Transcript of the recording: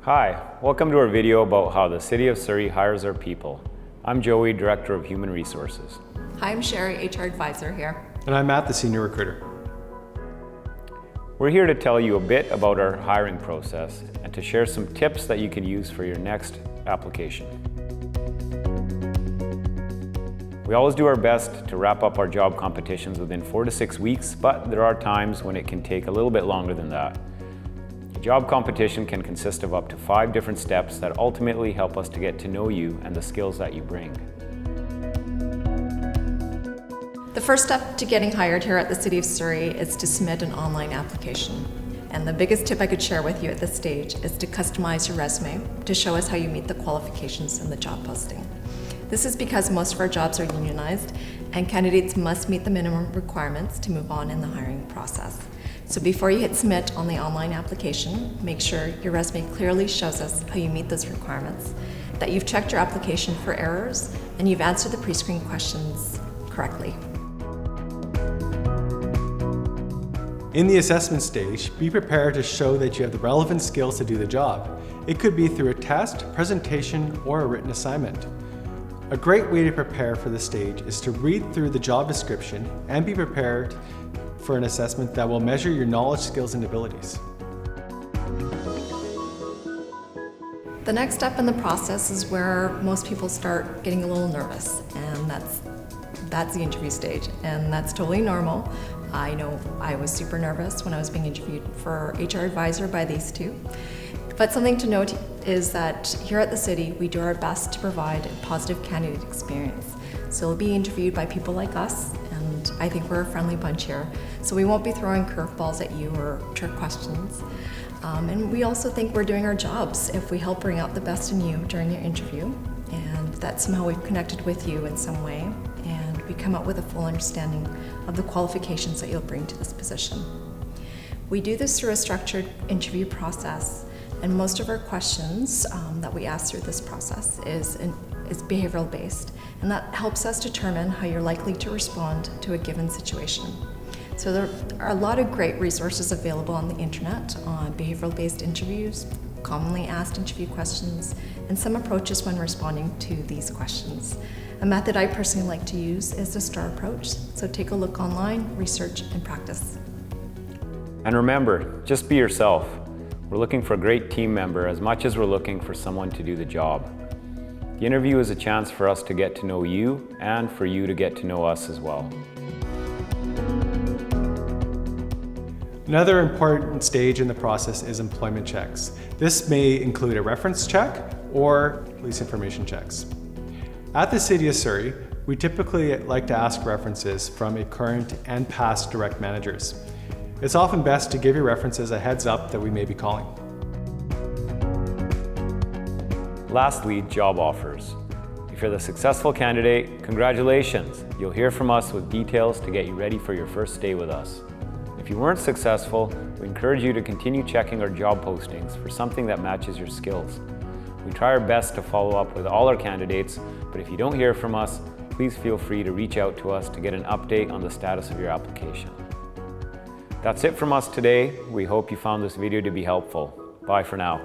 Hi, welcome to our video about how the City of Surrey hires our people. I'm Joey, Director of Human Resources. Hi, I'm Sherry, HR Advisor here. And I'm Matt, the Senior Recruiter. We're here to tell you a bit about our hiring process and to share some tips that you can use for your next application. We always do our best to wrap up our job competitions within 4 to 6 weeks, but there are times when it can take a little bit longer than that. A job competition can consist of up to 5 different steps that ultimately help us to get to know you and the skills that you bring. The first step to getting hired here at the City of Surrey is to submit an online application. And the biggest tip I could share with you at this stage is to customize your resume to show us how you meet the qualifications in the job posting. This is because most of our jobs are unionized and candidates must meet the minimum requirements to move on in the hiring process. So before you hit submit on the online application, make sure your resume clearly shows us how you meet those requirements, that you've checked your application for errors, and you've answered the pre-screen questions correctly. In the assessment stage, be prepared to show that you have the relevant skills to do the job. It could be through a test, presentation, or a written assignment. A great way to prepare for this stage is to read through the job description and be prepared for an assessment that will measure your knowledge, skills, and abilities. The next step in the process is where most people start getting a little nervous, and that's the interview stage, and that's totally normal. I know I was super nervous when I was being interviewed for HR Advisor by these two. But something to note is that here at the City, we do our best to provide a positive candidate experience. So you'll be interviewed by people like us, and I think we're a friendly bunch here. So we won't be throwing curveballs at you or trick questions. And we also think we're doing our jobs if we help bring out the best in you during your interview, and that somehow we've connected with you in some way, and we come up with a full understanding of the qualifications that you'll bring to this position. We do this through a structured interview process, and most of our questions that we ask through this process is behavioral based, and that helps us determine how you're likely to respond to a given situation. So there are a lot of great resources available on the internet on behavioral based interviews, commonly asked interview questions, and some approaches when responding to these questions. A method I personally like to use is the STAR approach, so take a look online, research, and practice. And remember, just be yourself. We're looking for a great team member as much as we're looking for someone to do the job. The interview is a chance for us to get to know you and for you to get to know us as well. Another important stage in the process is employment checks. This may include a reference check or police information checks. At the City of Surrey, we typically like to ask references from a current and past direct managers. It's often best to give your references a heads up that we may be calling. Lastly, job offers. If you're the successful candidate, congratulations. You'll hear from us with details to get you ready for your first day with us. If you weren't successful, we encourage you to continue checking our job postings for something that matches your skills. We try our best to follow up with all our candidates, but if you don't hear from us, please feel free to reach out to us to get an update on the status of your application. That's it from us today. We hope you found this video to be helpful. Bye for now.